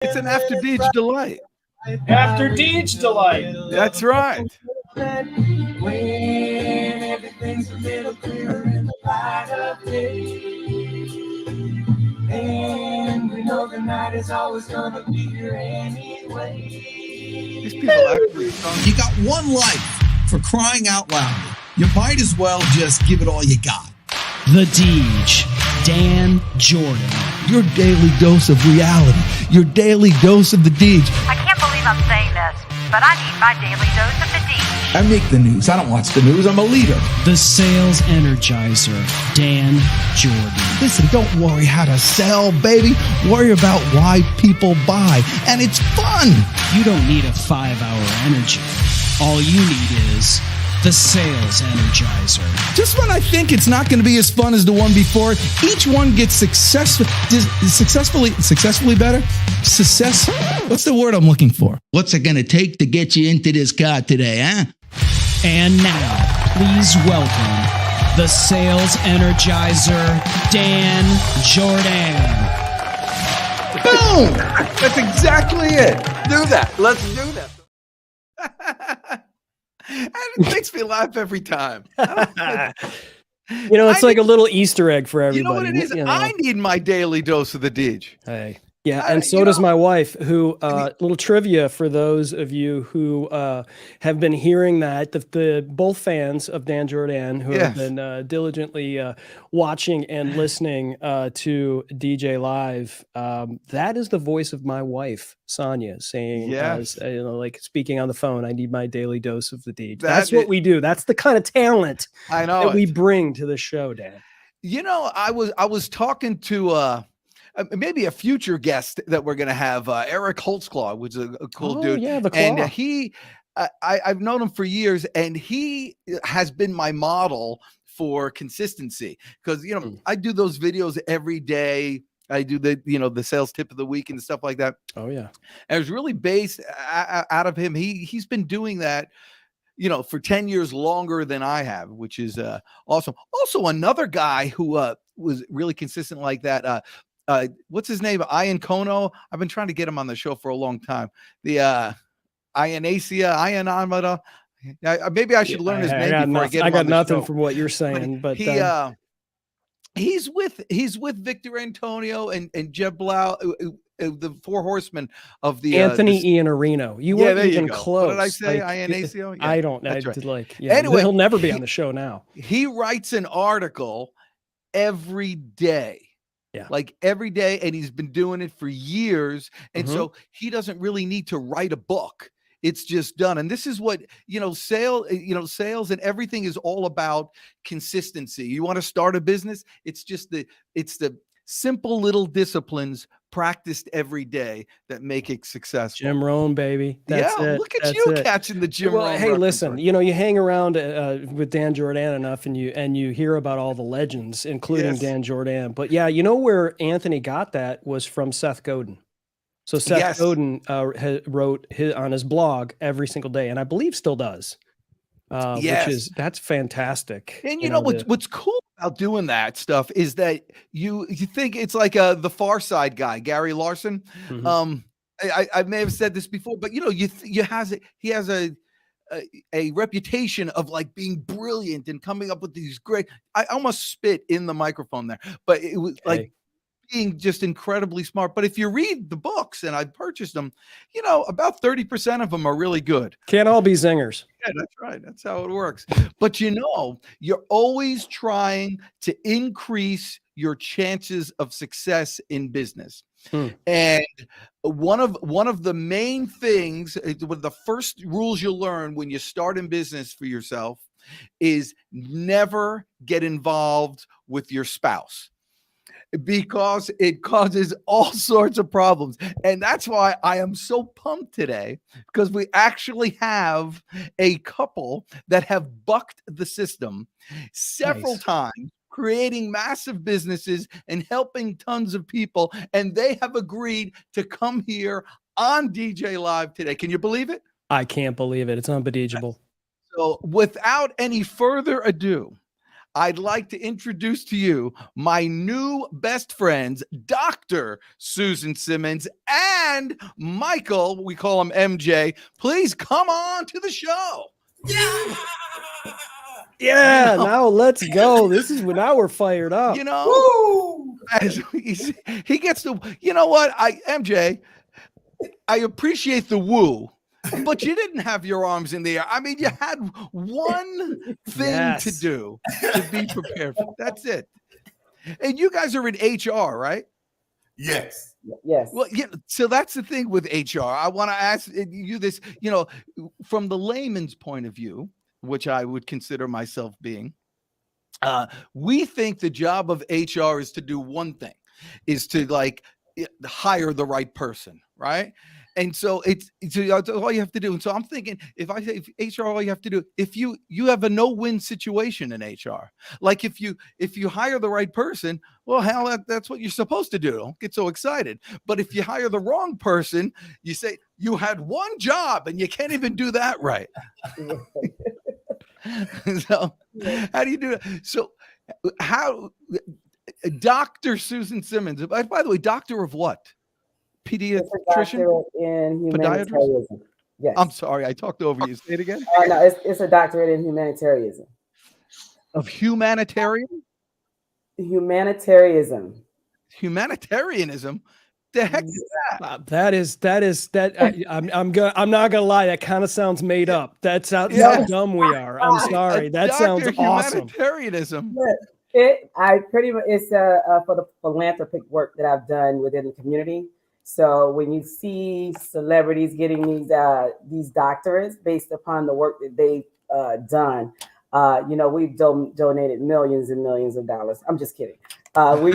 It's an after Deej delight. After Deej delight. That's right. When everything's a little clearer in the light of day, and we know the night is always gonna be here anyway. These people actually You got one life, for crying out loud. You might as well just give it all you got. The Deej, Dan Jourdan. Your daily dose of reality. Your daily dose of the Deej. I can't believe I'm saying this, but I need my daily dose of the Deej. I make the news. I don't watch the news. I'm a leader. The Sales Energizer, Dan Jourdan. Listen, don't worry how to sell, baby. Worry about why people buy. And it's fun. You don't need a 5-hour energy. All you need is the Sales Energizer. Just when I think it's not going to be as fun as the one before, each one gets successfully better. What's the word I'm looking for? What's it going to take to get you into this car today, huh? And now, please welcome the Sales Energizer, Dan Jourdan. Boom! That's exactly it. Do that. Let's do that. And it makes me laugh every time. It's like a little Easter egg for everybody. You know what it is? I need my daily dose of the Deej. Hey. Yeah, and so does my wife, who, little trivia for those of you who have been hearing that, the both fans of Dan Jourdan who have been diligently watching and listening to DJ Live, that is the voice of my wife, Sonia, saying, like speaking on the phone, I need my daily dose of the Deej. That's what we do. That's the kind of talent that we bring to the show, Dan. You know, I was talking to maybe a future guest that we're going to have, Eric Holtzclaw, which is a cool dude. Yeah, the Claw. And I've known him for years, and he has been my model for consistency because, I do those videos every day. I do the sales tip of the week and stuff like that. Oh, yeah. And it was really based out of him. He's been doing that, for 10 years longer than I have, which is awesome. Also, another guy who was really consistent like that, what's his name? Ian Kono. I've been trying to get him on the show for a long time. The Ian Amada. Maybe I should learn his name before I get him on the show. I got nothing from what you're saying, but he's with Victor Antonio and Jeb Blau, the four horsemen of the Anthony Iannarino. You weren't even close. What did I say? Iannacio? Yeah, I don't. That's right. Anyway, he'll never be on the show now. He writes an article every day. Yeah. Like every day, and he's been doing it for years. And so he doesn't really need to write a book. It's just done. And this is what, sales and everything is all about consistency. You want to start a business? It's the simple little disciplines practiced every day that make it successful. Jim Rohn, baby. That's it. Look at you catching the Jim Rohn. Hey, listen, you hang around with Dan Jourdan enough and you hear about all the legends, including Dan Jourdan. But yeah, where Anthony got that was from Seth Godin. So Seth Godin wrote on his blog every single day, and I believe still does. That's fantastic. And what's cool about doing that stuff is that you think it's like the Far Side guy, Gary Larson. I may have said this before, but he has a reputation of like being brilliant and coming up with these great. I almost spit in the microphone there, but it was like being just incredibly smart. But if you read the books, and I purchased them, about 30% of them are really good. Can't all be zingers. Yeah, that's right. That's how it works. But you're always trying to increase your chances of success in business. And one of the main things, one of the first rules you'll learn when you start in business for yourself is never get involved with your spouse, because it causes all sorts of problems. And that's why I am so pumped today, because we actually have a couple that have bucked the system several times, creating massive businesses and helping tons of people. And they have agreed to come here on DJ Live today. Can you believe it? I can't believe it. It's unbelievable. So without any further ado, I'd like to introduce to you my new best friends, Dr. Susan Simmons and Micheal. We call him MJ. Please come on to the show. Yeah, now let's go. This is when now we're fired up. As he gets to, MJ, I appreciate the woo, but you didn't have your arms in the air. I mean, you had one thing to do to be prepared for. That's it. And you guys are in HR, right? Yes. Well, so that's the thing with HR. I want to ask you this, from the layman's point of view, which I would consider myself being, we think the job of HR is to do one thing, is to hire the right person, right? And so it's all you have to do. And so I'm thinking, if I say HR, all you have to do, if you have a no-win situation in HR, like if you hire the right person, well, hell, that's what you're supposed to do. Don't get so excited. But if you hire the wrong person, you say you had one job and you can't even do that right. So how do you do it? So how Dr. Susan Simmons, by the way, doctor of what? Pediatrician? In humanitarianism. Yes. I'm sorry, I talked over you. Say it again. No, it's a doctorate in humanitarianism. Of humanitarian? Humanitarianism. Humanitarianism? The heck is that? I'm not gonna lie. That kind of sounds made up. That's how dumb we are. I'm sorry. That sounds awesome. Humanitarianism. I pretty much it's for the philanthropic work that I've done within the community. So when you see celebrities getting these doctorates based upon the work that they've done, we've donated millions and millions of dollars. I'm just kidding. So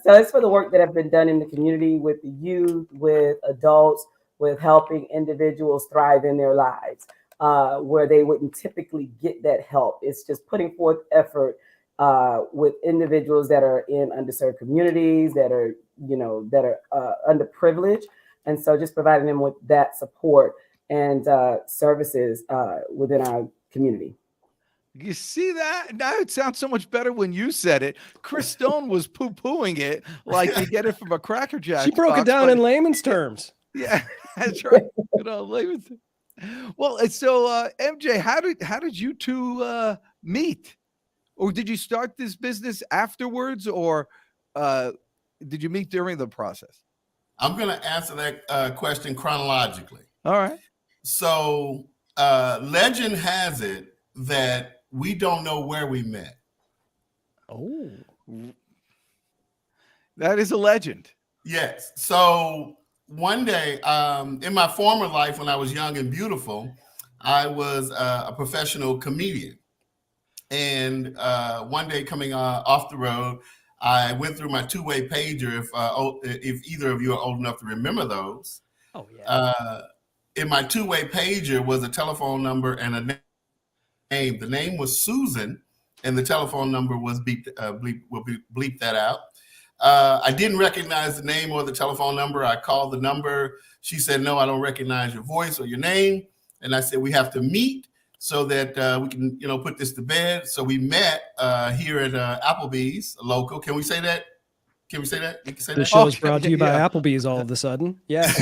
it's for the work that have been done in the community with the youth, with adults, with helping individuals thrive in their lives, where they wouldn't typically get that help. It's just putting forth effort with individuals that are in underserved communities, that are underprivileged. And so just providing them with that support and services within our community. You see that? Now it sounds so much better when you said it. Chris Stone was pooing it like you get it from a Cracker Jack. She broke it down in layman's terms. Yeah, that's right. Layman's. Well, so MJ, how did you two meet? Or did you start this business afterwards, or did you meet during the process? I'm going to answer that question chronologically. All right. So legend has it that we don't know where we met. Oh, that is a legend. Yes. So one day, in my former life, when I was young and beautiful, I was a professional comedian. And one day coming off the road, I went through my two-way pager. If either of you are old enough to remember those. Oh yeah. In my two-way pager was a telephone number and a name. The name was Susan, and the telephone number was bleep that out. I didn't recognize the name or the telephone number. I called the number. She said, "No, I don't recognize your voice or your name." And I said, "We have to meet so that we can, put this to bed." So we met here at Applebee's, local. Can we say that? Can we say that? You can say the that? show is brought to you by Applebee's all of a sudden. Yeah.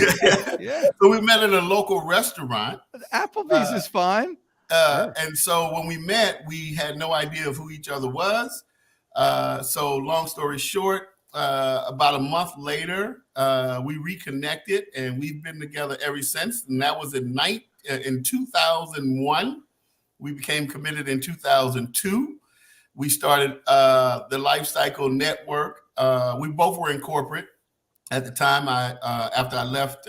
Yeah. So we met at a local restaurant. Applebee's is fine. And so when we met, we had no idea of who each other was. So long story short, about a month later, we reconnected, and we've been together ever since. And that was in 2001. We became committed in 2002. We started the Lifecycle Network. We both were in corporate at the time. After I left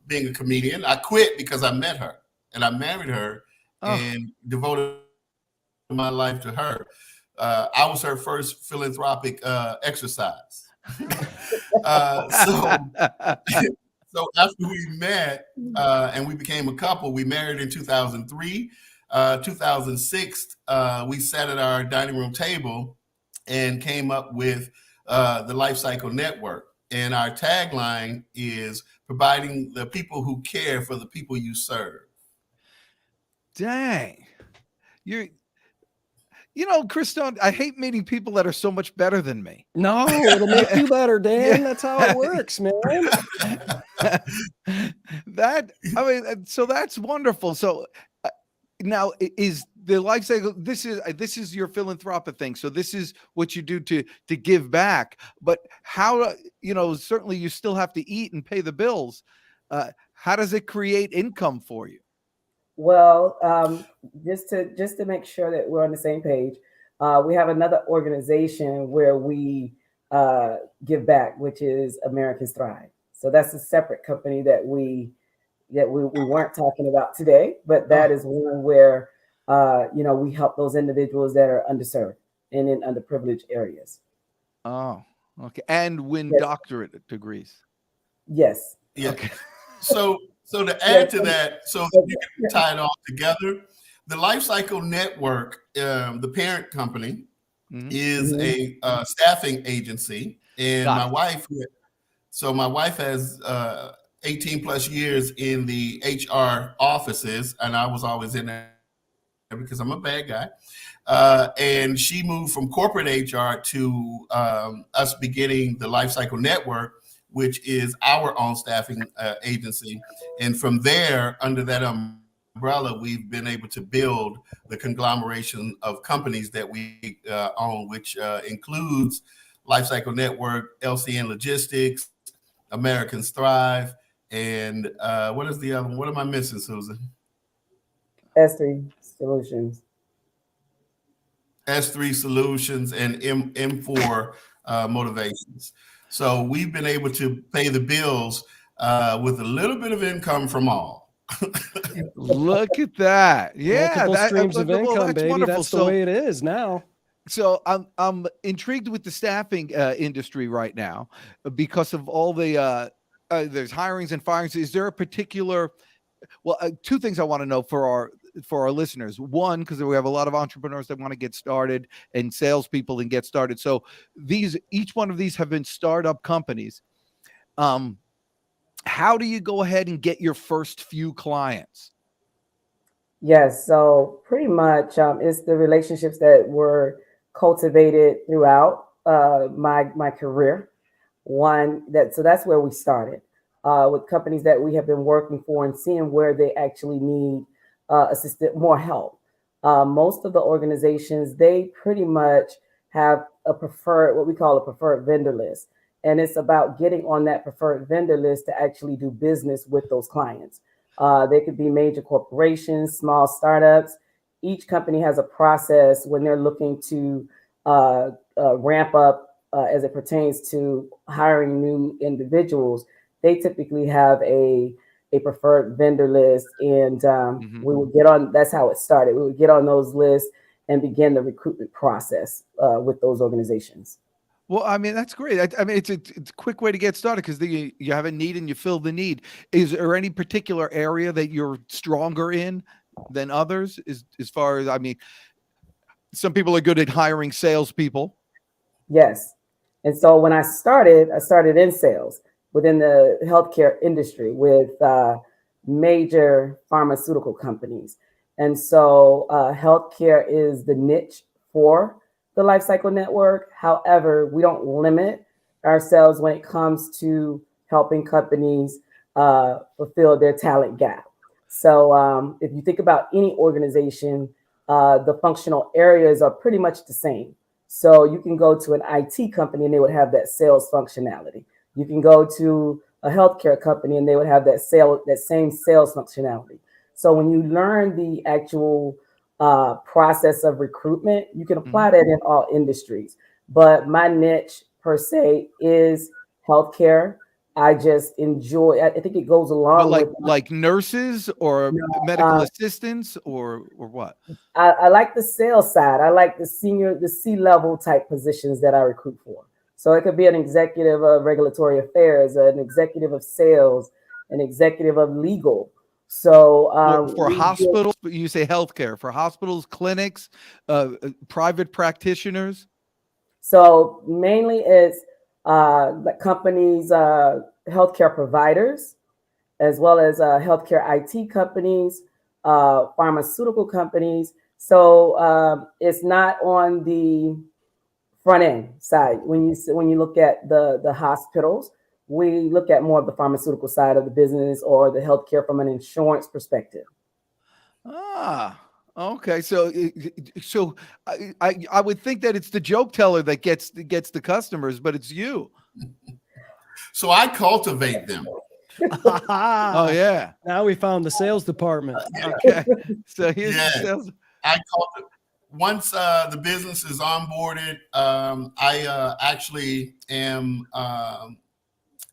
being a comedian, I quit because I met her and I married her. And devoted my life to her. I was her first philanthropic exercise. So after we met and we became a couple, we married in 2003. 2006, we sat at our dining room table and came up with the Lifecycle Network. And our tagline is providing the people who care for the people you serve. Dang, You know, Chris, I hate meeting people that are so much better than me. No, it'll make you better, Dan. That's how it works, man. So that's wonderful. So now is the life cycle, this is your philanthropic thing. So this is what you do to give back. But how, certainly you still have to eat and pay the bills. How does it create income for you? Well, just to make sure that we're on the same page, we have another organization where we give back, which is Americans Thrive. So that's a separate company that we weren't talking about today, but that is one where we help those individuals that are underserved and in underprivileged areas. Oh, okay, and win doctorate degrees. Yes. Yeah. Okay. So to add to that, so you can tie it all together, the Lifecycle Network, the parent company, is a staffing agency, and my wife has 18 plus years in the HR offices, and I was always in there because I'm a bad guy. And she moved from corporate HR to us beginning the Lifecycle Network, which is our own staffing agency. And from there, under that umbrella, we've been able to build the conglomeration of companies that we own, which includes Lifecycle Network, LCN Logistics, Americans Thrive, and what is the other one? What am I missing, Susan? S3 Solutions. S3 Solutions and M4 Motivations. So we've been able to pay the bills with a little bit of income from all. Look at that. Yeah. Multiple streams of income, that's baby. wonderful. That's the way it is now. So I'm intrigued with the staffing industry right now because of all the there's hirings and firings. Is there a particular, two things I want to know for our listeners. One, because we have a lot of entrepreneurs that want to get started and salespeople and get started. So each one of these have been startup companies. How do you go ahead and get your first few clients? Yes, so pretty much it's the relationships that were cultivated throughout my career. So that's where we started with companies that we have been working for and seeing where they actually need more help. Most of the organizations, they pretty much have what we call a preferred vendor list. And it's about getting on that preferred vendor list to actually do business with those clients. They could be major corporations, small startups. Each company has a process when they're looking to ramp up as it pertains to hiring new individuals. They typically have a preferred vendor list, and we would get on. That's how it started. We would get on those lists and begin the recruitment process with those organizations. Well, I mean, that's great. I mean, it's a quick way to get started because you have a need and you fill the need. Is there any particular area that you're stronger in than others? As far as, I mean, some people are good at hiring salespeople. Yes. And so when I started in sales within the healthcare industry with major pharmaceutical companies. And so healthcare is the niche for the Lifecycle Network. However, we don't limit ourselves when it comes to helping companies fulfill their talent gap. So if you think about any organization, the functional areas are pretty much the same. So you can go to an IT company and they would have that sales functionality. You can go to a healthcare company and they would have that same sales functionality. So when you learn the actual process of recruitment, you can apply that in all industries. But my niche per se is healthcare. I just enjoy. I think it goes along like nurses or medical assistants or what? I like the sales side. I like the C-level type positions that I recruit for. So it could be an executive of regulatory affairs, an executive of sales, an executive of legal. So for hospitals, but you say healthcare for hospitals, clinics, private practitioners. So mainly it's companies, healthcare providers, as well as healthcare IT companies, pharmaceutical companies, So it's not on the front end side. When you look at the hospitals, we look at more of the pharmaceutical side of the business or the healthcare from an insurance perspective. Ah, okay. So I would think that it's the joke teller that gets the customers, but it's you. So I cultivate them. Oh yeah. Now we found the sales department. Okay. So here's the sales. Once the business is onboarded, I actually am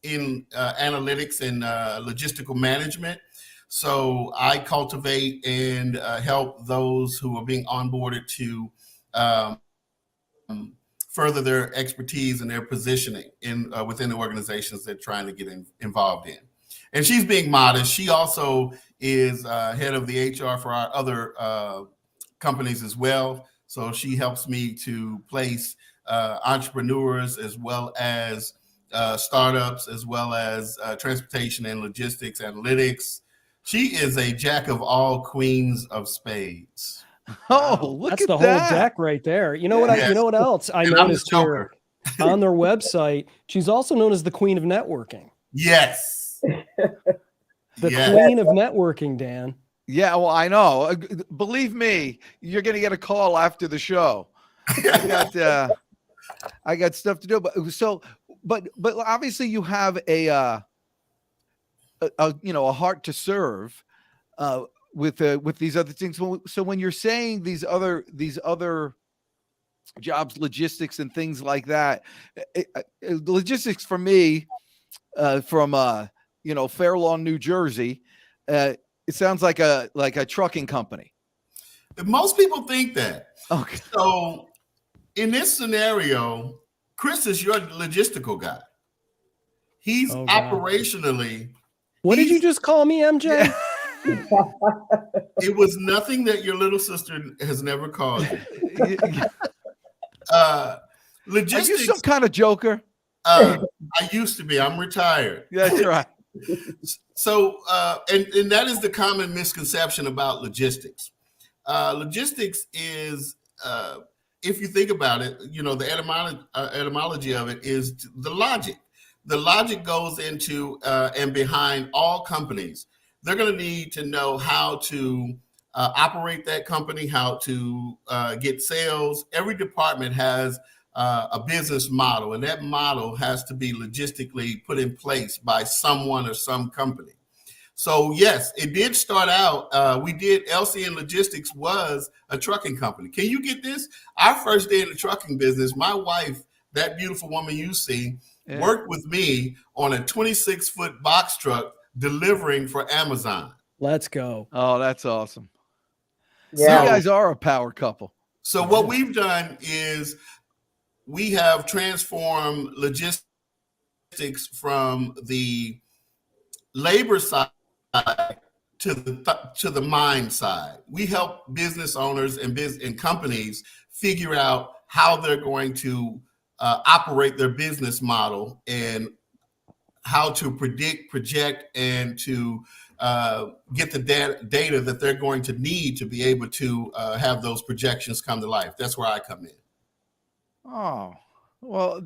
in analytics and logistical management. So I cultivate and help those who are being onboarded to further their expertise and their positioning in within the organizations they're trying to get involved in. And she's being modest. She also is head of the HR for our other companies as well. So she helps me to place entrepreneurs as well as startups, as well as transportation and logistics analytics. She is a jack of all, queens of spades. Oh, look That's at the that. whole deck right there. You know what? You know what else I noticed here on their website? She's also known as the queen of networking. Yes. The queen of networking, Dan. Yeah, well, I know. Believe me, you're going to get a call after the show. I got stuff to do. But obviously you have a heart to serve with these other things. So when you're saying these other jobs, logistics and things like that, logistics for me, from Fair Lawn, New Jersey, it sounds like a trucking company. Most people think that. Okay. So in this scenario, Chris is your logistical guy. He's operationally. What did you just call me, MJ? It was nothing that your little sister has never called you. Logistics. Are you some kind of joker? I used to be. I'm retired. That's right. So, and that is the common misconception about logistics. Logistics is, if you think about it, the etymology of it is the logic. The logic goes into and behind all companies. They're going to need to know how to operate that company, how to get sales. Every department has a business model, and that model has to be logistically put in place by someone or some company. So yes, it did start out. LCN Logistics was a trucking company. Can you get this? Our first day in the trucking business, my wife, that beautiful woman you see, worked with me on a 26-foot box truck delivering for Amazon. Let's go. Oh, that's awesome. Yeah. You guys are a power couple. So what we've done is we have transformed logistics from the labor side to the mind side. We help business owners and companies figure out how they're going to operate their business model and how to predict, project, and to get the data that they're going to need to be able to have those projections come to life. That's where I come in. Oh, well,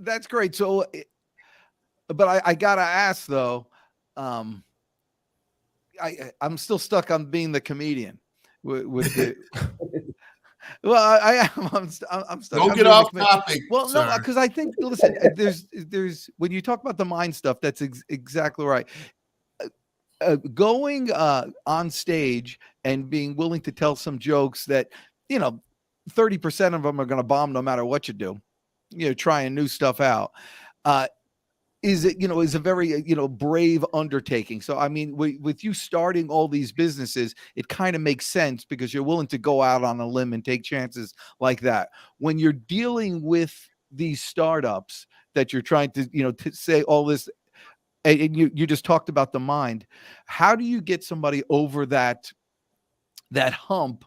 that's great. So, but I gotta ask though, I'm still stuck on being the comedian with the. Well, I'm stuck. Don't get off topic. Well, sir. No, because I think, listen, there's when you talk about the mind stuff, that's exactly right. Going on stage and being willing to tell some jokes that 30% of them are going to bomb no matter what you do. Trying new stuff out. Is a very brave undertaking. So I mean, with you starting all these businesses, it kind of makes sense because you're willing to go out on a limb and take chances like that. When you're dealing with these startups that you're trying to to say all this, and you just talked about the mind. How do you get somebody over that hump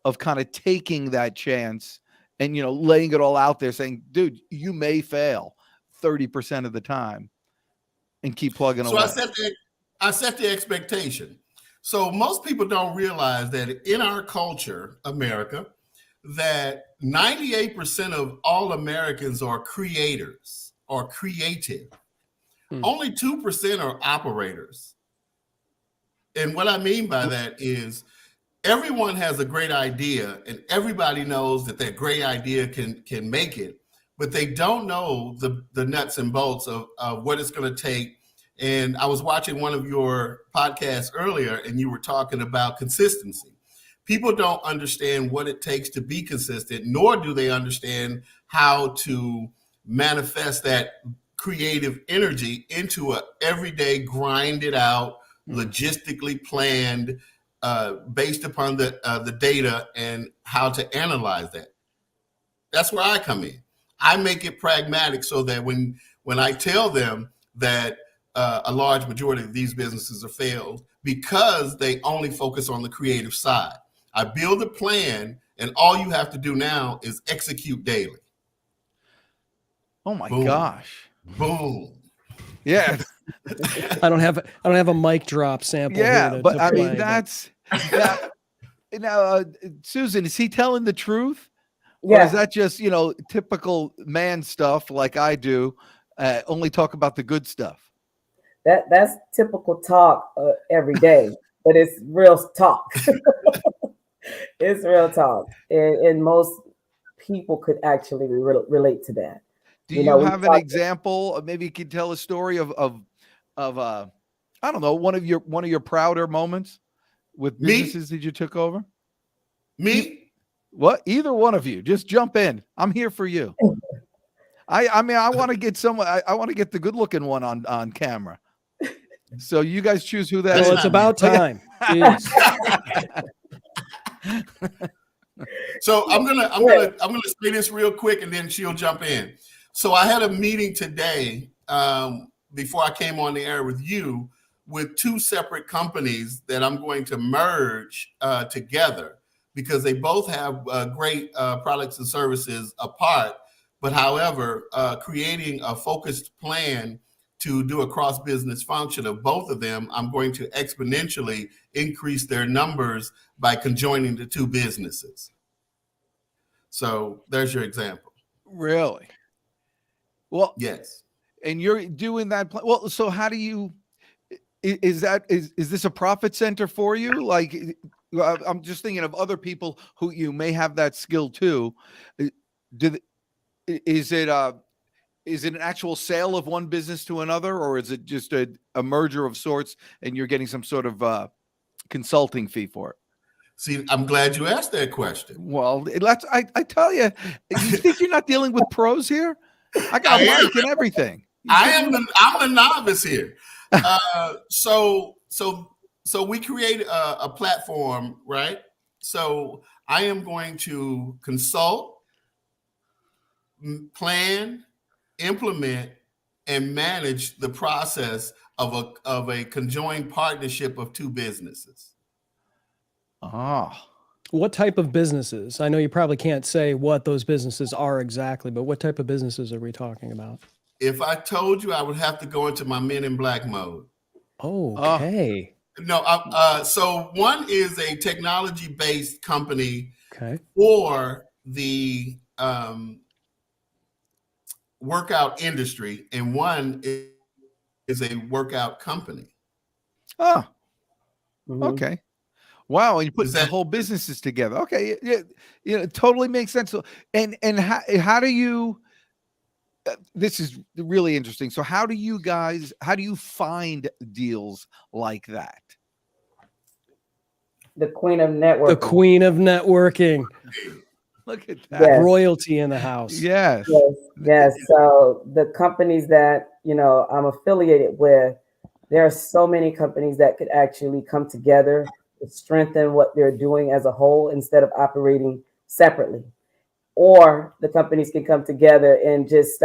of kind of taking that chance and laying it all out there, saying, "Dude, you may fail 30% of the time," and keep plugging away? So I set the expectation. So most people don't realize that in our culture, America, that 98% of all Americans are creators or creative. Only 2% are operators. And what I mean by that is everyone has a great idea and everybody knows that that great idea can make it, but they don't know the nuts and bolts of what it's going to take. And I was watching one of your podcasts earlier and you were talking about consistency. People don't understand what it takes to be consistent, nor do they understand how to manifest that creative energy into a everyday grinded out, logistically planned, based upon the data and how to analyze that. That's where I come in. I make it pragmatic so that when I tell them that a large majority of these businesses are failed because they only focus on the creative side. I build a plan, and all you have to do now is execute daily. Oh my Boom. gosh! Boom. Yeah. I don't have a mic drop sample. Yeah, here to but I play, mean that's now. Susan, is he telling the truth? Yeah. Or is that just typical man stuff like I do? Only talk about the good stuff. That's typical talk every day, but it's real talk. It's real talk, and most people could actually relate to that. Do you have an example? Maybe you could tell a story of I don't know, one of your prouder moments with businesses that you took over. Me? What? Either one of you, just jump in. I'm here for you. I mean, I want to get someone. I want to get the good looking one on camera. So you guys choose who that is. Well, it's about time. So I'm gonna say this real quick, and then she'll jump in. So I had a meeting today before I came on the air with you with two separate companies that I'm going to merge together because they both have great products and services apart. But however, creating a focused plan to do a cross-business function of both of them, I'm going to exponentially increase their numbers by conjoining the two businesses. So there's your example. Really? Well, yes. And you're doing that. Well, so how do you? Is this a profit center for you? Like, I'm just thinking of other people who you may have that skill too. Is it an actual sale of one business to another, or is it just a merger of sorts and you're getting some sort of consulting fee for it? See, I'm glad you asked that question. Well, I tell you, you think you're not dealing with pros here? I got a mic and everything. I'm the novice here. So we create a platform, right? So I am going to consult, plan, implement, and manage the process of a conjoined partnership of two businesses. What type of businesses? I know you probably can't say what those businesses are exactly, but what type of businesses are we talking about? If I told you, I would have to go into my Men in Black mode. Oh, okay. No, so one is a technology-based company for the workout industry, and one is a workout company. Oh, okay. Wow, and you put the whole businesses together. Okay, it totally makes sense. So, and how do you? This is really interesting. So, how do you find deals like that? The queen of networking. The queen of networking. Look at that. Yes. Royalty in the house. Yes. Yes. So the companies that I'm affiliated with, there are so many companies that could actually come together to strengthen what they're doing as a whole instead of operating separately. Or the companies can come together and just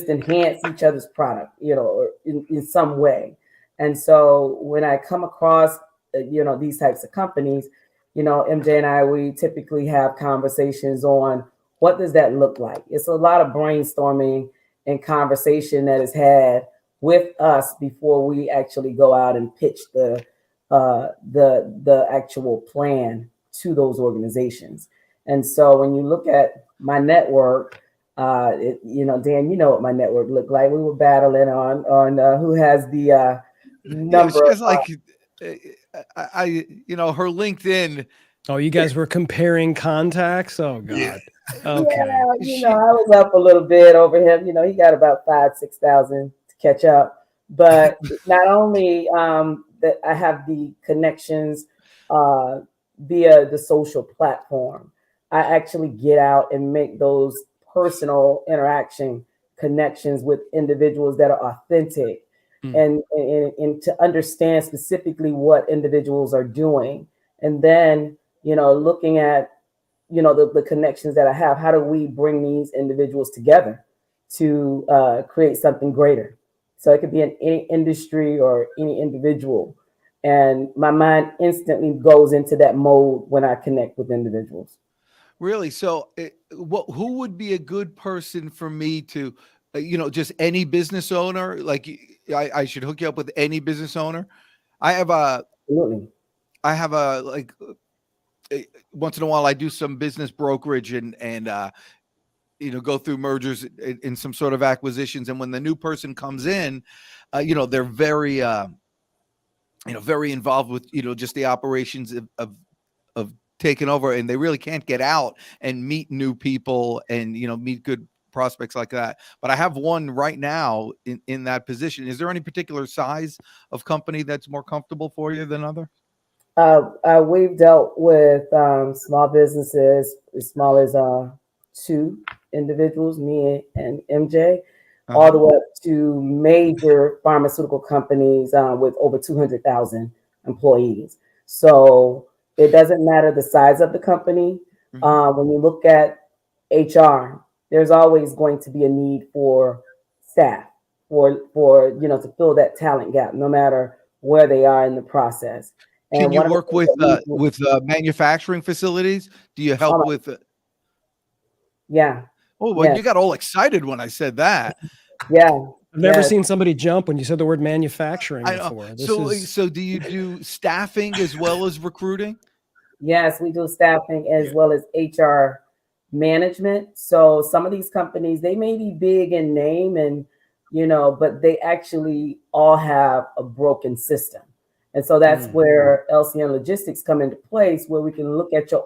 enhance each other's product, or in some way. And so when I come across, these types of companies, MJ and I, we typically have conversations on what does that look like? It's a lot of brainstorming and conversation that is had with us before we actually go out and pitch the the actual plan to those organizations. And so when you look at my network, Dan, you know what my network looked like. We were battling on who has the number. She has like, her LinkedIn. Oh, you guys were comparing contacts? Oh God. Yeah. Okay. Yeah, I was up a little bit over him. He got about 5,000-6,000 to catch up. But not only that I have the connections via the social platform, I actually get out and make those personal interaction connections with individuals that are authentic and to understand specifically what individuals are doing. And then, looking at, the connections that I have, how do we bring these individuals together to create something greater? So it could be in any industry or any individual. And my mind instantly goes into that mode when I connect with individuals. Really? So who would be a good person for me to, just any business owner? Like I should hook you up with any business owner. Absolutely. Once in a while I do some business brokerage and go through mergers in some sort of acquisitions. And when the new person comes in, they're very, very involved with, just the operations of taking over, and they really can't get out and meet new people and, meet good prospects like that. But I have one right now in that position. Is there any particular size of company that's more comfortable for you than other? We've dealt with small businesses as small as 2 individuals, me and MJ, all the way up to major pharmaceutical companies with over 200,000 employees. So it doesn't matter the size of the company. When you look at HR, there's always going to be a need for staff for to fill that talent gap, no matter where they are in the process. Can you work with manufacturing facilities? Do you help with? Yeah. Oh, well, you got all excited when I said that. Yeah. I've never seen somebody jump when you said the word manufacturing before. So do you do staffing as well as recruiting? Yes, we do staffing as well as HR management. So some of these companies, they may be big in name and, but they actually all have a broken system. And so that's where LCN Logistics come into place, where we can look at your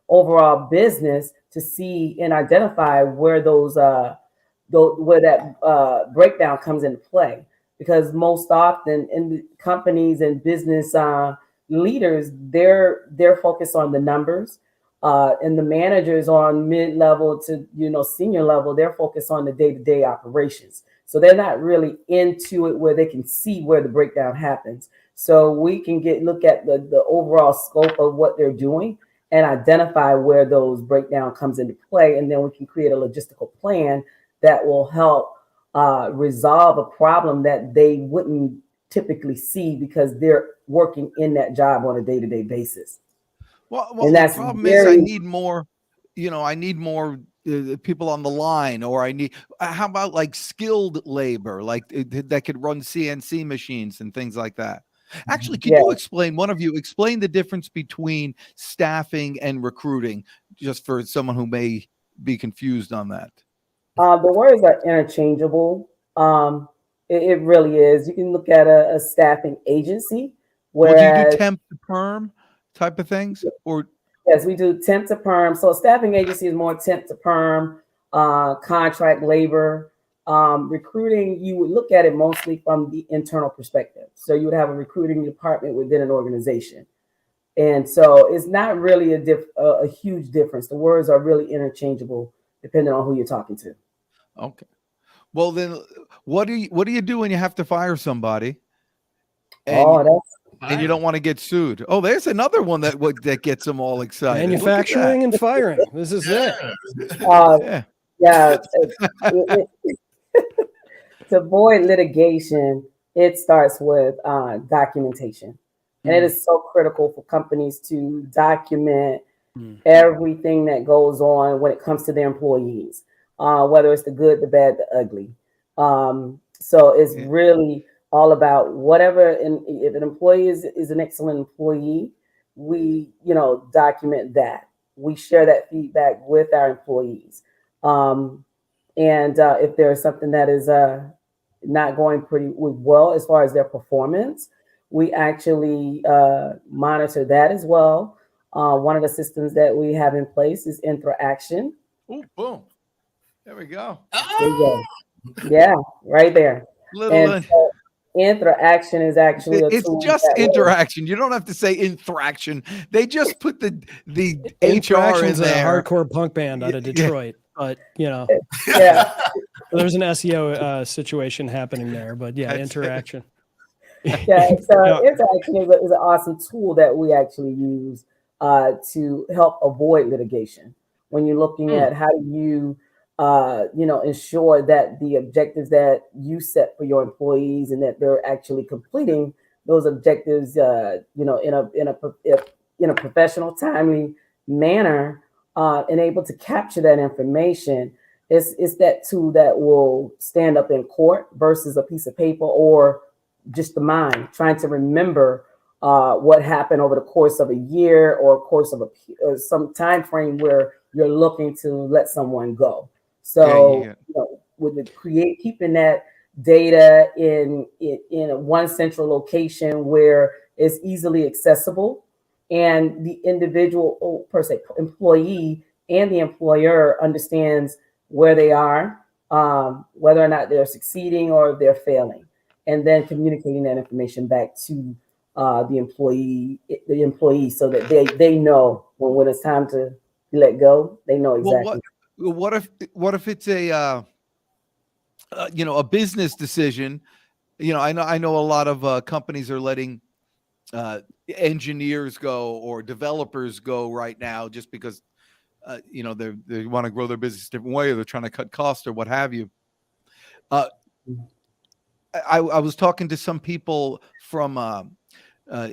overall business to see and identify where where that breakdown comes into play. Because most often in the companies and business leaders, they're focused on the numbers, and the managers on mid-level to senior level, they're focused on the day-to-day operations. So they're not really into it where they can see where the breakdown happens. So we can look at the overall scope of what they're doing and identify where those breakdown comes into play. And then we can create a logistical plan that will help resolve a problem that they wouldn't typically see because they're working in that job on a day-to-day basis. Well, the problem is I need more, people on the line, or how about like skilled labor, like that could run CNC machines and things like that. Actually, can you explain the difference between staffing and recruiting, just for someone who may be confused on that? The words are interchangeable. It really is. You can look at a staffing agency. Whereas, do you do temp to perm type of things? Or yes, we do temp to perm. So a staffing agency is more temp to perm, contract labor. Recruiting, you would look at it mostly from the internal perspective. So you would have a recruiting department within an organization. And so it's not really a huge difference. The words are really interchangeable depending on who you're talking to. Okay. Well, then what do you do when you have to fire somebody? And you don't want to get sued. Oh, there's another one that gets them all excited. Manufacturing and firing. This is it. To avoid litigation, it starts with documentation. And it is so critical for companies to document everything that goes on when it comes to their employees, whether it's the good, the bad, the ugly. So it's really all about whatever. And if an employee is an excellent employee, we, document that. We share that feedback with our employees. And if there's something that is not going pretty well as far as their performance, we actually monitor that as well. One of the systems that we have in place is interaction. Oh, boom. There we go. There you go. Yeah, right there. Interaction is actually it's just interaction. You don't have to say interaction. They just put the HR in there. A hardcore punk band out of Detroit, but yeah, there's an SEO situation happening there. But yeah, interaction. Yeah, so interaction is an awesome tool that we actually use to help avoid litigation. When you're looking at how do you ensure that the objectives that you set for your employees and that they're actually completing those objectives, in a professional, timely manner, and able to capture that information. It's that tool that will stand up in court versus a piece of paper or just the mind trying to remember what happened over the course of a year or course of some time frame where you're looking to let someone go. So keeping that data in one central location where it's easily accessible, and the individual per se employee and the employer understands where they are, whether or not they're succeeding or if they're failing, and then communicating that information back to the employee so that they know when it's time to let go. They know exactly. Well, what if it's a a business decision? I know a lot of companies are letting engineers go or developers go right now just because they want to grow their business a different way, or they're trying to cut costs or what have you. I was talking to some people from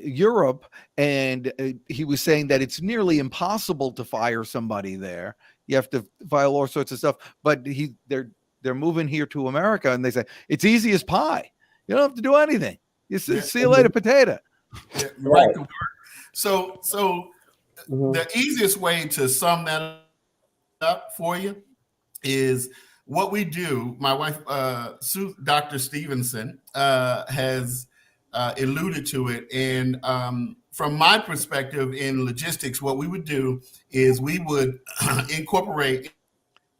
Europe, and he was saying that it's nearly impossible to fire somebody there. You have to file all sorts of stuff, but they're moving here to America, and they say it's easy as pie. You don't have to do anything. You see you later, potato. Yeah, right. So the easiest way to sum that up for you is what we do. My wife, Dr. Stevenson, has alluded to it, and from my perspective in logistics, what we would do is we would incorporate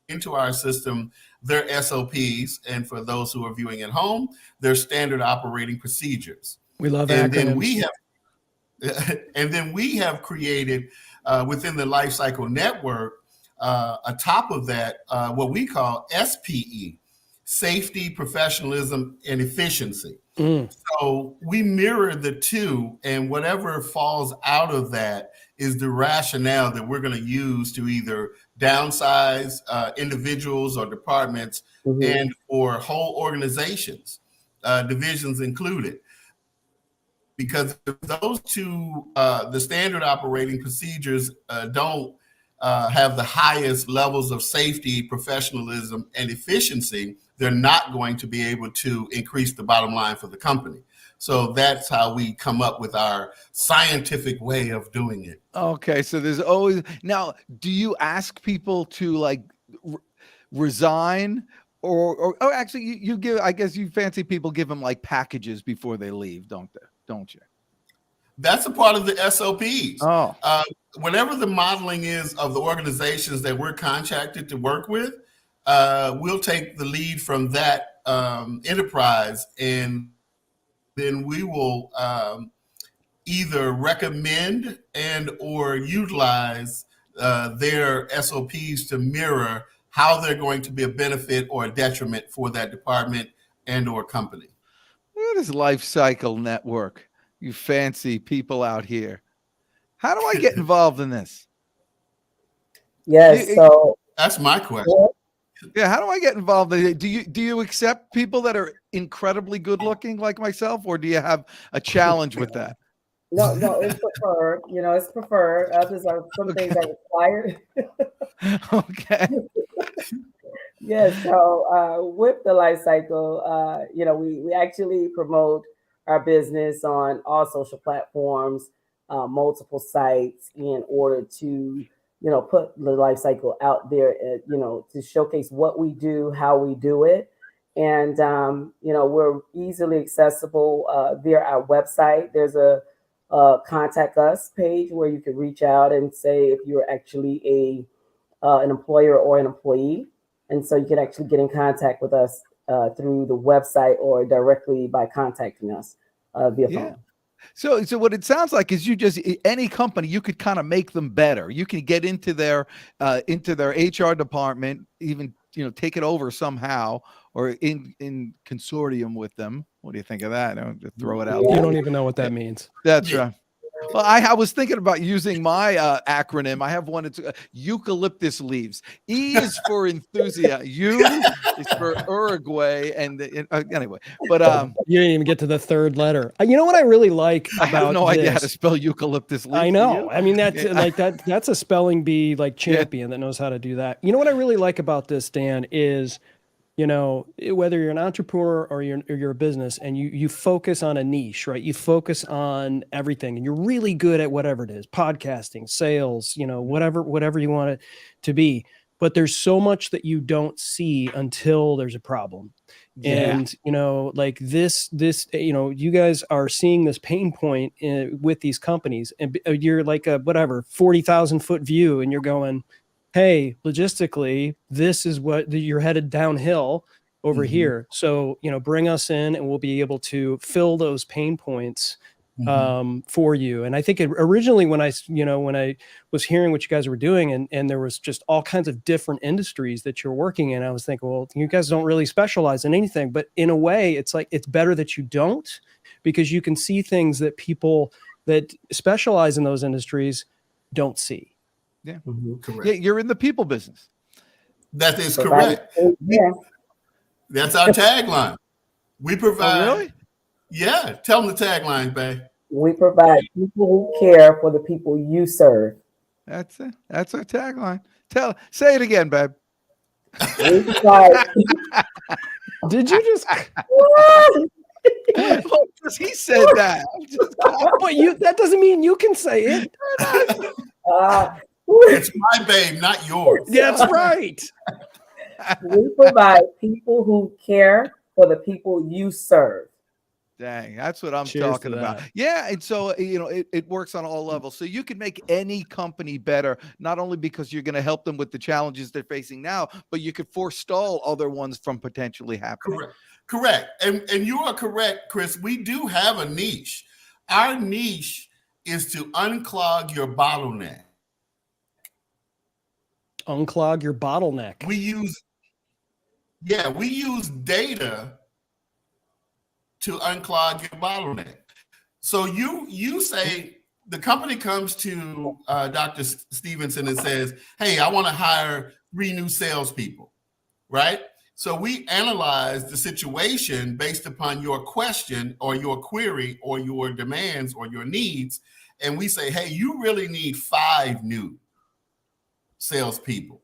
into our system their SOPs, and for those who are viewing at home, their standard operating procedures. We love and acronyms. Then we have created within the Lifecycle Network, atop of that, what we call SPE, safety, professionalism, and efficiency. So we mirror the two, and whatever falls out of that is the rationale that we're going to use to either downsize individuals or departments and or whole organizations, divisions included. Because if those two, the standard operating procedures don't have the highest levels of safety, professionalism, and efficiency, they're not going to be able to increase the bottom line for the company. So that's how we come up with our scientific way of doing it. Okay, so there's always now. Do you ask people to resign, or actually you give? I guess you fancy people give them packages before they leave, don't you? That's a part of the SOPs. Oh. Whatever the modeling is of the organizations that we're contracted to work with, we'll take the lead from that enterprise, and then we will either recommend and or utilize their SOPs to mirror how they're going to be a benefit or a detriment for that department and or company. What is Lifecycle Network? You fancy people out here. How do I get involved in this? Yes, so that's my question. Yeah, how do I get involved? Do you accept people that are incredibly good looking like myself, or do you have a challenge with that? No, it's preferred. It's preferred. Others are some things are required. Okay. Yes. So with the life cycle, we actually promote our business on all social platforms, multiple sites in order to, put the life cycle out there, to showcase what we do, how we do it. And, we're easily accessible via our website. There's a contact us page where you can reach out and say if you're actually an employer or an employee. And so you can actually get in contact with us through the website or directly by contacting us via phone. So what it sounds like is any company, you could kind of make them better. You can get into their HR department, even, take it over somehow, or in consortium with them. What do you think of that? Just throw it out. You don't even know what that means. That's right. Well, I was thinking about using my acronym. I have one. It's eucalyptus leaves. E is for enthusiasm. U is for Uruguay. And anyway, but you didn't even get to the third letter. You know what I really like about I have no idea this? how to spell eucalyptus leaves. I know. I mean, that's that's a spelling bee champion that knows how to do that. You know what I really like about this, Dan, is whether you're an entrepreneur or you're a business and you focus on a niche, right? You focus on everything and you're really good at whatever it is, podcasting, sales, whatever you want it to be. But there's so much that you don't see until there's a problem. Yeah. And, you guys are seeing this pain point with these companies, and you're like a 40,000 foot view, and you're going, hey, logistically, this is what you're headed downhill over here. So, bring us in and we'll be able to fill those pain points for you. And I think originally when I was hearing what you guys were doing and there was just all kinds of different industries that you're working in, I was thinking, well, you guys don't really specialize in anything, but in a way it's like, it's better that you don't, because you can see things that people that specialize in those industries don't see. Yeah, correct. Yeah, you're in the people business. That is correct. Yeah. That's our tagline. We provide. Oh, really? Yeah, tell them the tagline, babe. We provide people who care for the people you serve. That's it. That's our tagline. Say it again, babe. We provide. Did you just? Because he said that. But that doesn't mean you can say it. It's my babe, not yours. That's right. We provide people who care for the people you serve. Dang, that's what I'm Cheers talking to about. that. Yeah, and so it works on all levels. So you can make any company better, not only because you're going to help them with the challenges they're facing now, but you could forestall other ones from potentially happening. Correct. And you are correct, Chris. We do have a niche. Our niche is to unclog your bottleneck. Unclog your bottleneck. We use data to unclog your bottleneck. So you say the company comes to Dr. Stevenson and says, hey, I want to hire 3 new salespeople, right? So we analyze the situation based upon your question or your query or your demands or your needs. And we say, hey, you really need 5 new salespeople.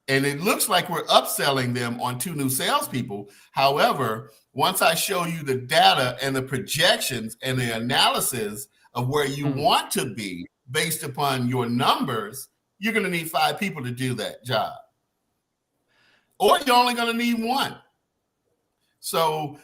And it looks like we're upselling them on 2 new salespeople. However, once I show you the data and the projections and the analysis of where you want to be based upon your numbers, you're going to need 5 people to do that job. Or you're only going to need 1. So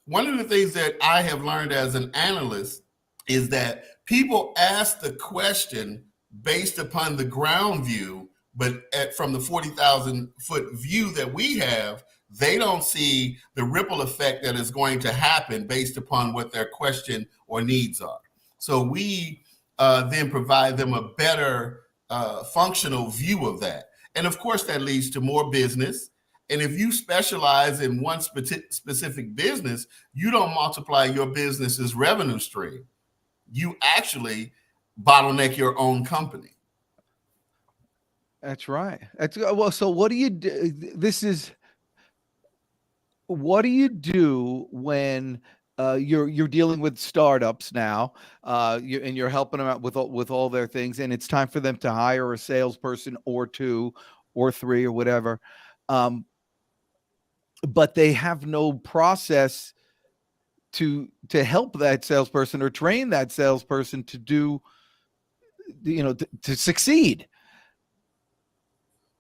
one of the things that I have learned as an analyst is that people ask the question based upon the ground view, but from the 40,000 foot view that we have, they don't see the ripple effect that is going to happen based upon what their question or needs are. So we then provide them a better functional view of that. And of course, that leads to more business. And if you specialize in one specific business, you don't multiply your business's revenue stream. You actually bottleneck your own company. That's right. Well, so what do you do? What do you do when you're dealing with startups now, and you're helping them out with all their things, and it's time for them to hire a salesperson or 2 or 3 or whatever? but they have no process to help that salesperson or train that salesperson to do, to succeed.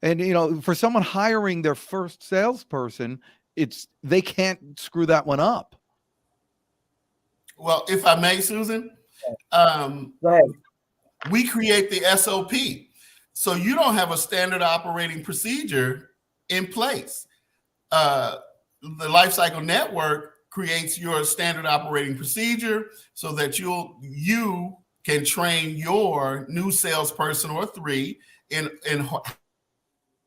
And, for someone hiring their first salesperson, they can't screw that one up. Well, if I may, Susan, Go ahead. we create the SOP. So you don't have a standard operating procedure in place. The Lifecycle Network creates your standard operating procedure so that you can train your new salesperson or three in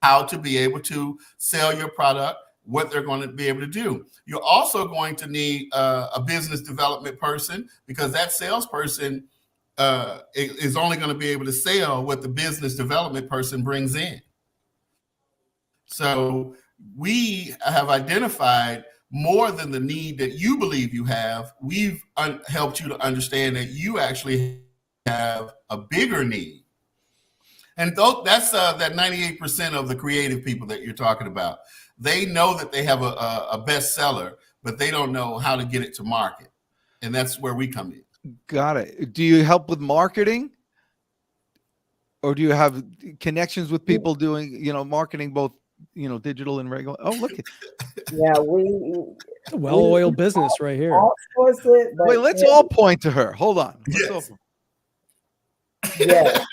how to be able to sell your product, what they're going to be able to do. You're also going to need a business development person, because that salesperson is only going to be able to sell what the business development person brings in. So we have identified more than the need that you believe you have. We've helped you to understand that you actually have a bigger need. And that's that 98% of the creative people that you're talking about. They know that they have a bestseller, but they don't know how to get it to market. And that's where we come in. Got it. Do you help with marketing? Or do you have connections with people doing, marketing, both, digital and regular? Oh, look. Yeah, well-oiled business right here. Outsource it, but wait, let's all point to her. Hold on. Yes. Yeah.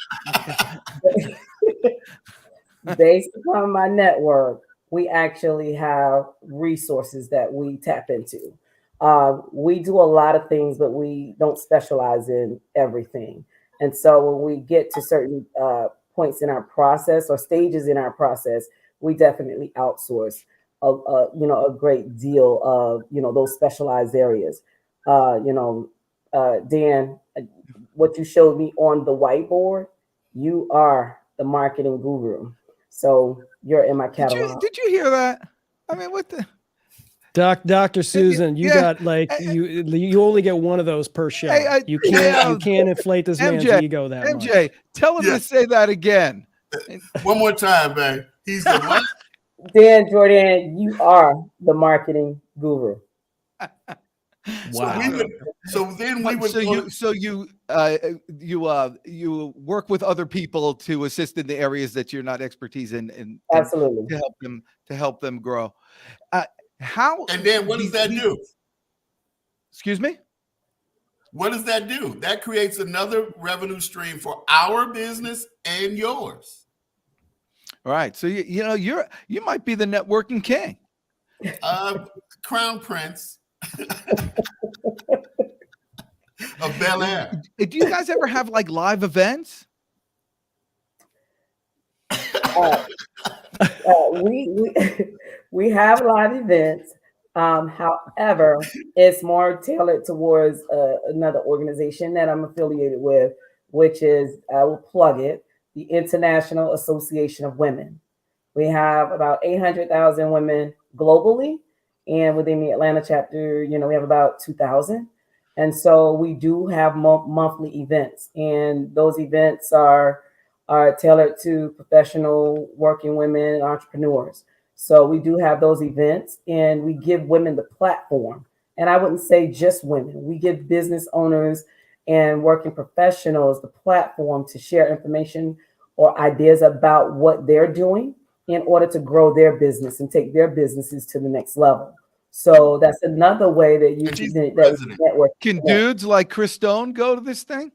Based upon my network, we actually have resources that we tap into. We do a lot of things, but we don't specialize in everything. And so when we get to certain points in our process or stages in our process, we definitely outsource a great deal of, those specialized areas. Dan, what you showed me on the whiteboard, you are the marketing guru. So you're in my catalog. Did you hear that? I mean, what the? Dr. Susan, you got you only get one of those per show. You can't inflate this man's ego that much. MJ, tell him to say that again. One more time, man. He's the what? Dan Jourdan, you are the marketing guru. Wow. You work with other people to assist in the areas that you're not expertise in, and absolutely to help them grow. And then what does that do? Excuse me? What does that do? That creates another revenue stream for our business and yours. All right. So you might be the networking king. Crown Prince of Bel Air. Do you guys ever have like live events? We have live events. However, it's more tailored towards another organization that I'm affiliated with, which is, I will plug it, the International Association of Women. We have about 800,000 women globally, and within the Atlanta chapter, we have about 2,000. And so we do have monthly events, and those events are tailored to professional working women, entrepreneurs. So we do have those events, and we give women the platform. And I wouldn't say just women. We give business owners and working professionals the platform to share information or ideas about what they're doing in order to grow their business and take their businesses to the next level. So that's another way that you can network. Can dudes like Chris Stone go to this thing?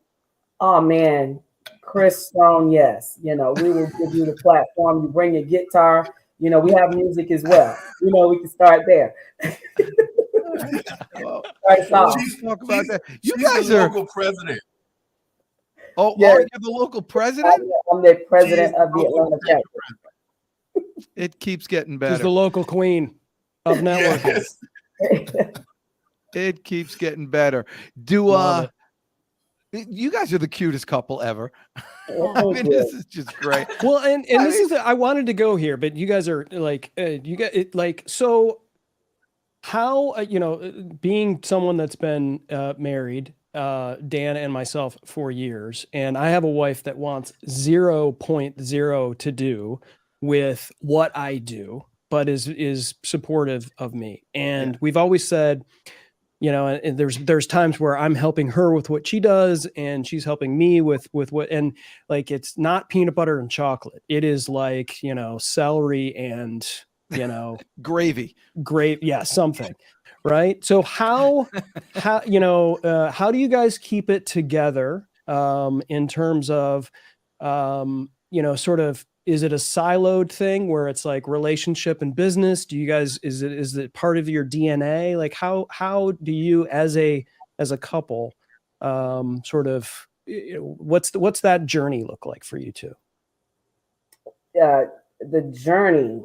Oh man, Chris Stone, yes. We will give you the platform. You bring your guitar. We have music as well. We can start there. Talk about that. You guys the are local president. Oh, yes. Are you the local president? I'm the president of the Atlanta chapter. It keeps getting better. She's the local queen of networking. Yes. It keeps getting better. You guys are the cutest couple ever. I mean, this is just great. Well, and I wanted to go here, but you guys are so how, being someone that's been married, Dan and myself for years, and I have a wife that wants 0.0 to do with what I do. but is supportive of me. And we've always said, you know, and there's times where I'm helping her with what she does and she's helping me with what, and like, it's not peanut butter and chocolate. It is like, you know, celery and, you know, gravy. Yeah. Something. Right. So how do you guys keep it together, in terms of, you know, sort of, is it a siloed thing where it's like relationship and business? Do you guys, is it part of your DNA? Like how do you as a couple, sort of, you know, what's that journey look like for you two? The journey,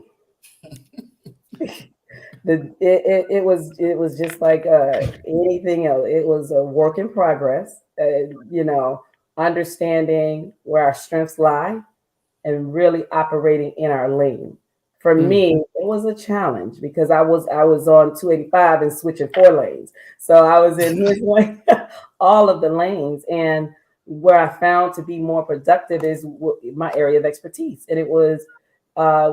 it was just like anything else. It was a work in progress, you know, understanding where our strengths lie and really operating in our lane. For me, it was a challenge because I was on 285 and switching 4 lanes. So I was in his lane, all of the lanes. And where I found to be more productive is my area of expertise. And it was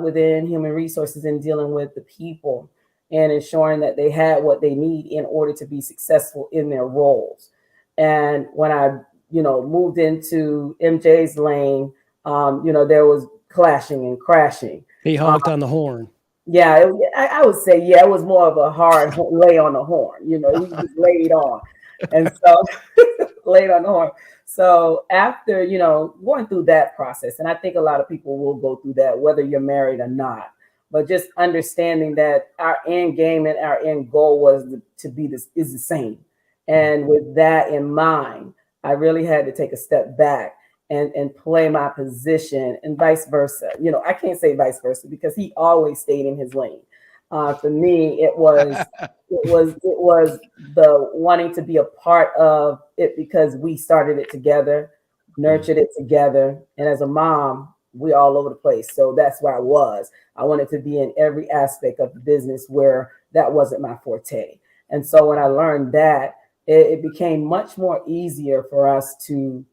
within human resources and dealing with the people and ensuring that they had what they need in order to be successful in their roles. And when I, you know, moved into MJ's lane, you know, there was clashing and crashing. He honked on the horn. Yeah, I would say, it was more of a hard lay on the horn. You know, he just laid on. And so laid on the horn. So after, you know, going through that process, and I think a lot of people will go through that, whether you're married or not, but just understanding that our end game and our end goal was to be the same. And with that in mind, I really had to take a step back and play my position, and vice versa. You know, I can't say vice versa because he always stayed in his lane. For me, it was the wanting to be a part of it because we started it together, nurtured it together, and as a mom, we all over the place. So that's where I was. I wanted to be in every aspect of the business where that wasn't my forte. And so when I learned that, it became much more easier for us to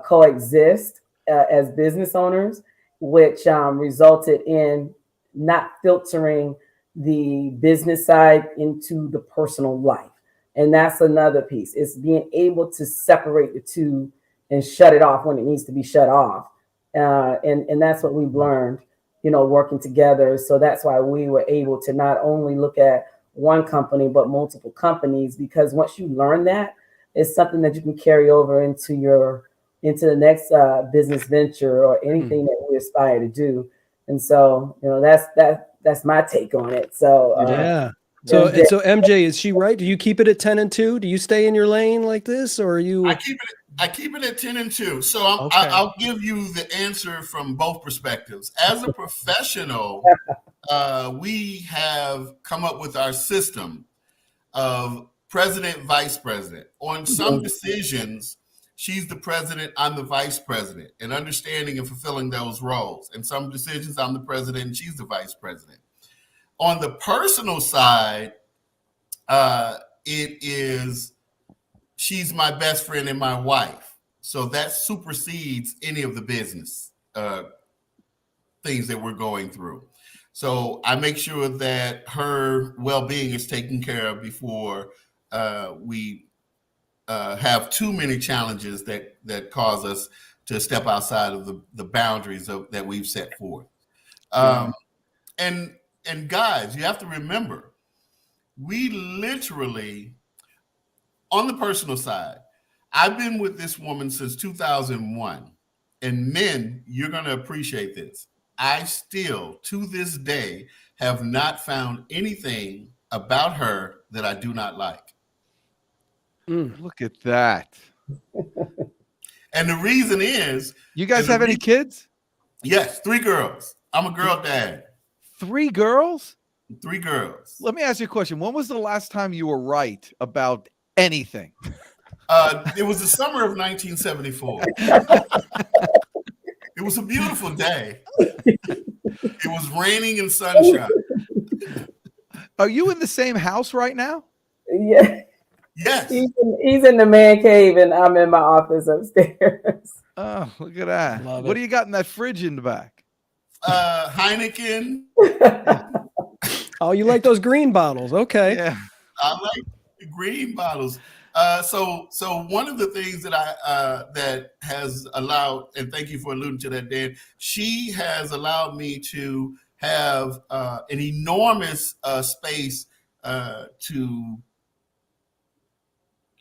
coexist as business owners, which resulted in not filtering the business side into the personal life. And that's another piece. It's being able to separate the two and shut it off when it needs to be shut off. And that's what we've learned, you know, working together. So that's why we were able to not only look at one company, but multiple companies, because once you learn that, it's something that you can carry over into the next business venture or anything that we aspire to do. And so, you know, that's my take on it. So yeah. So MJ, is she right? Do you keep it at 10 and 2? Do you stay in your lane like this, or are you? I keep it at 10 and 2. So I'll give you the answer from both perspectives. As a professional, we have come up with our system of president, vice president. On some decisions, she's the president, I'm the vice president, and understanding and fulfilling those roles. And some decisions, I'm the president and she's the vice president. On the personal side, she's my best friend and my wife. So that supersedes any of the business things that we're going through. So I make sure that her well-being is taken care of before we have too many challenges that cause us to step outside of the boundaries that we've set forth. And guys, you have to remember, we literally, on the personal side, I've been with this woman since 2001. And men, you're going to appreciate this. I still, to this day, have not found anything about her that I do not like. Look at that. And the reason is... You guys have any kids? Yes, 3 girls. I'm a girl dad. 3 girls? 3 girls. Let me ask you a question. When was the last time you were right about anything? It was the summer of 1974. It was a beautiful day. It was raining and sunshine. Are you in the same house right now? Yeah. Yes. He's in the man cave and I'm in my office upstairs. Oh, look at that. What do you got in that fridge in the back? Heineken, Oh, you like those green bottles? Okay. Yeah. I like the green bottles. So one of the things that that has allowed, and thank you for alluding to that, Dan. She has allowed me to have an enormous space to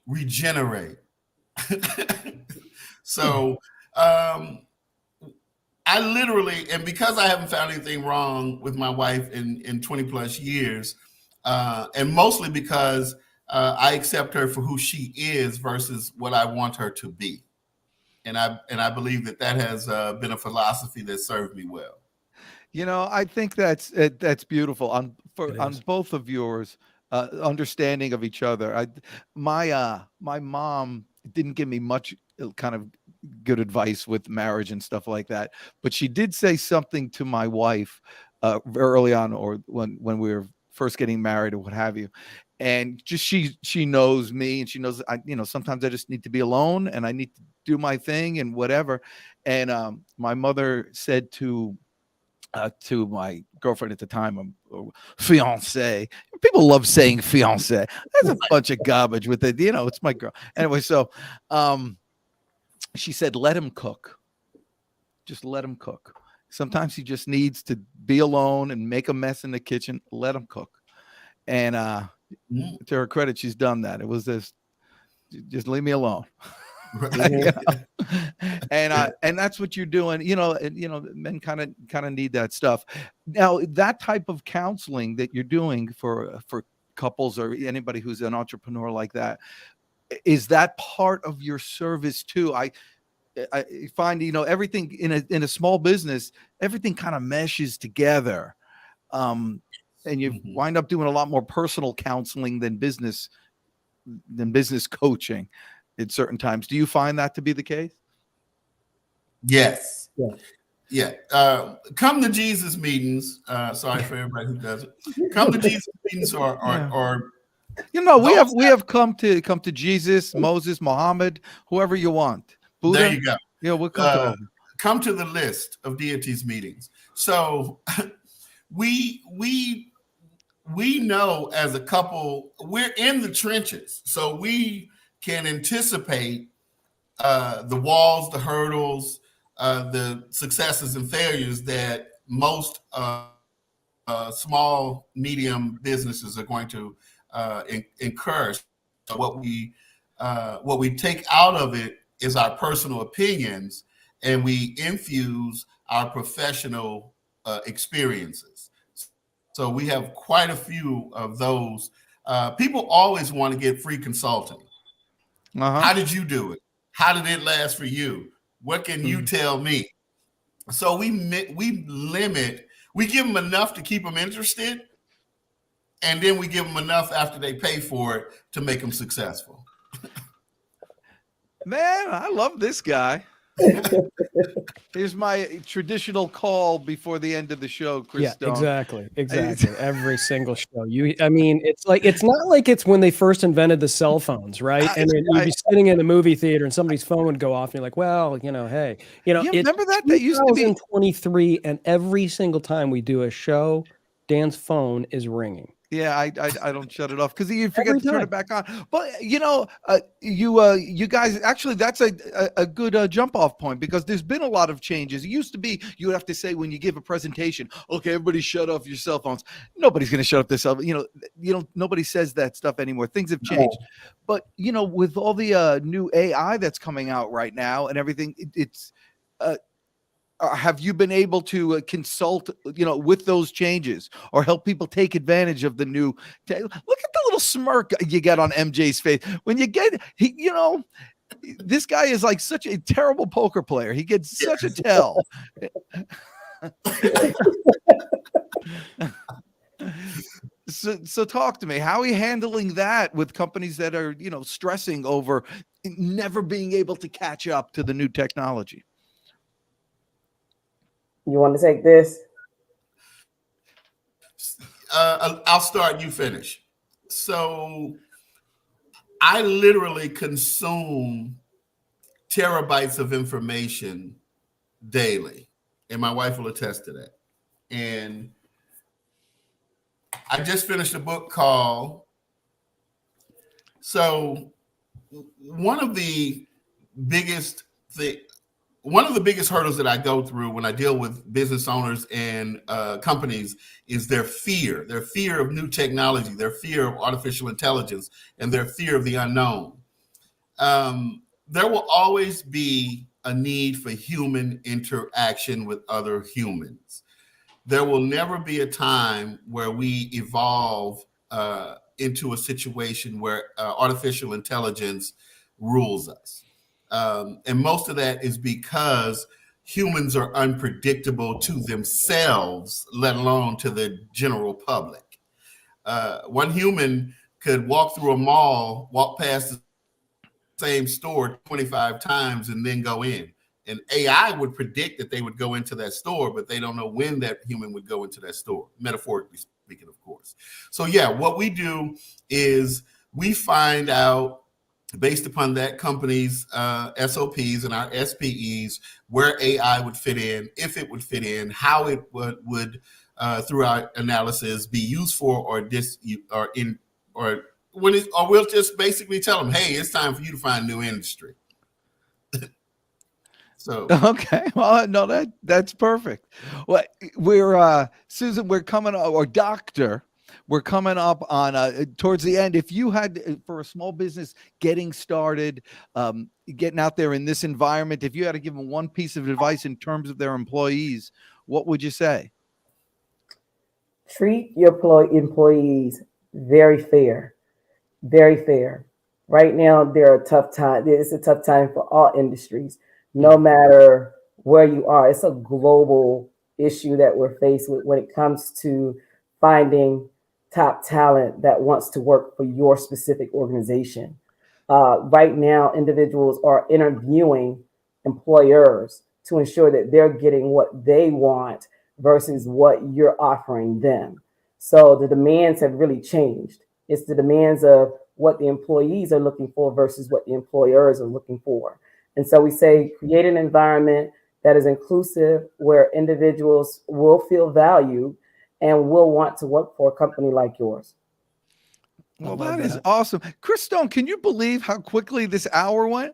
regenerate. So I literally, and because I haven't found anything wrong with my wife in 20 plus years, and mostly because I accept her for who she is versus what I want her to be. And I believe that has been a philosophy that served me well. I think that's beautiful on both of yours, understanding of each other. My mom didn't give me much kind of good advice with marriage and stuff like that, but she did say something to my wife early on, or when we were first getting married or what have you. And just she knows me, and she knows sometimes I just need to be alone and I need to do my thing and whatever. And my mother said to my girlfriend at the time, fiance. People love saying fiance. That's a bunch of garbage with it. It's my girl. Anyway, so she said, let him cook. Just let him cook. Sometimes he just needs to be alone and make a mess in the kitchen. Let him cook. And to her credit, she's done that. It was just leave me alone. And that's what you're doing, men kind of need that stuff. Now, that type of counseling that you're doing for couples or anybody who's an entrepreneur like that, is that part of your service too? I find, everything in a small business, everything kind of meshes together. And you wind up doing a lot more personal counseling than business coaching at certain times. Do you find that to be the case? Yes. Yeah. Come to Jesus meetings. Sorry for everybody who does it. Come to Jesus meetings or we have come to Jesus, Moses, Muhammad, whoever you want. Buddha. There you go. Yeah, we'll come to the list of deities meetings. So we know as a couple, we're in the trenches. So we can anticipate the walls, the hurdles, the successes and failures that most small, medium businesses are going to incur. So what we take out of it is our personal opinions, and we infuse our professional experiences. So we have quite a few of those. People always want to get free consulting. How did you do it? How did it last for you? What can you tell me? So we give them enough to keep them interested, and then we give them enough after they pay for it to make them successful. Man, I love this guy. Here's my traditional call before the end of the show, Chris. Yeah, Stone. Exactly. Every single show. It's not like it's when they first invented the cell phones, right? And then you'd be sitting in a movie theater and somebody's phone would go off and you're like, well, hey, remember that? That used to be 2023, and every single time we do a show, Dan's phone is ringing. Yeah, I don't shut it off because you forget to turn it back on. But you guys, actually, that's a good jump off point, because there's been a lot of changes. It used to be you would have to say when you give a presentation, okay, everybody shut off your cell phones. Nobody's going to shut up their cell phone. Nobody says that stuff anymore. Things have changed. But with all the new AI that's coming out right now and everything, it's have you been able to consult, with those changes, or help people take advantage of the new? Look at the little smirk you get on MJ's face when you get, this guy is like such a terrible poker player. He gets such a tell. So talk to me. How are you handling that with companies that are, stressing over never being able to catch up to the new technology? You want to take this? I'll start, you finish. So I literally consume terabytes of information daily, and my wife will attest to that. And I just finished a book called. So one of the biggest hurdles that I go through when I deal with business owners and companies is their fear of new technology, their fear of artificial intelligence, and their fear of the unknown. There will always be a need for human interaction with other humans. There will never be a time where we evolve into a situation where artificial intelligence rules us. And most of that is because humans are unpredictable to themselves, let alone to the general public. One human could walk through a mall, walk past the same store 25 times and then go in. And AI would predict that they would go into that store, but they don't know when that human would go into that store, metaphorically speaking, of course. So yeah, what we do is we find out, based upon that company's SOPs and our SPEs, where AI would fit in, if it would fit in, how it would through our analysis be used for, or we'll just basically tell them, hey, it's time for you to find a new industry. So okay, well, no, that's perfect. Well, we're Susan, we're coming up, or Doctor, we're coming up on towards the end. If you had, for a small business getting started, getting out there in this environment, if you had to give them one piece of advice in terms of their employees, what would you say? Treat your employees very fair, very fair. Right now, it's a tough time for all industries, no matter where you are. It's a global issue that we're faced with when it comes to finding top talent that wants to work for your specific organization. Right now, individuals are interviewing employers to ensure that they're getting what they want versus what you're offering them. So the demands have really changed. It's the demands of what the employees are looking for versus what the employers are looking for. And so we say, create an environment that is inclusive, where individuals will feel valued and will want to work for a company like yours. Well, that is awesome. Chris Stone, can you believe how quickly this hour went?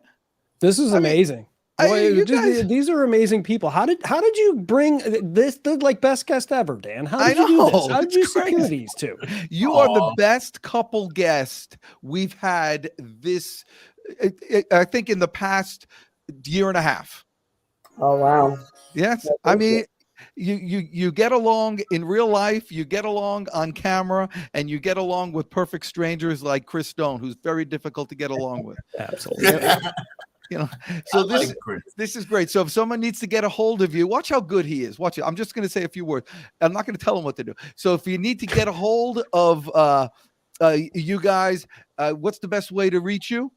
This is amazing. Boy, these are amazing people. How did you bring this? Like best guest ever, Dan. How did you do this? How did you secure these two? You are the best couple guest we've had this, I think, in the past year and a half. Oh wow! Yes, I mean, you get along in real life, you get along on camera, and you get along with perfect strangers like Chris Stone, who's very difficult to get along with. Absolutely. You know, so this is great. So if someone needs to get a hold of you, watch how good he is. Watch it. I'm just going to say a few words. I'm not going to tell him what to do. So if you need to get a hold of you guys, what's the best way to reach you?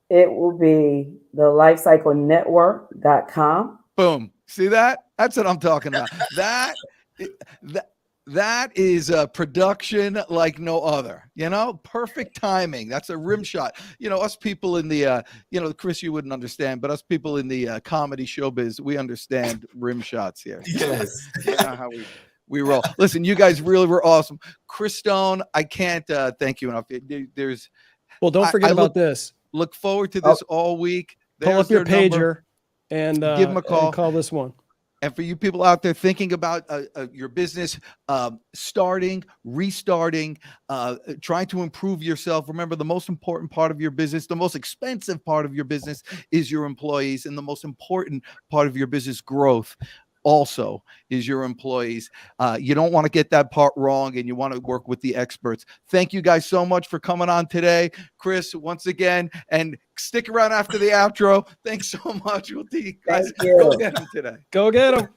It will be the lifecyclenetwork.com. Boom. See that? That's what I'm talking about. That is a production like no other, perfect timing. That's a rim shot. Us people in the, Chris, you wouldn't understand, but us people in the comedy showbiz, we understand rim shots here. Yes. How we roll. Listen, you guys really were awesome. Chris Stone, I can't thank you enough. Well, don't forget about this. Look forward to this all week. Pull up your pager and give them a call. And call this one. And for you people out there thinking about your business, starting, restarting, trying to improve yourself, remember, the most important part of your business, the most expensive part of your business is your employees, and the most important part of your business growth also is your employees. You don't want to get that part wrong, and you want to work with the experts. Thank you guys so much for coming on today. Chris, once again, and stick around after the outro. Thanks so much. We'll see you guys. Go get them today. Go get them.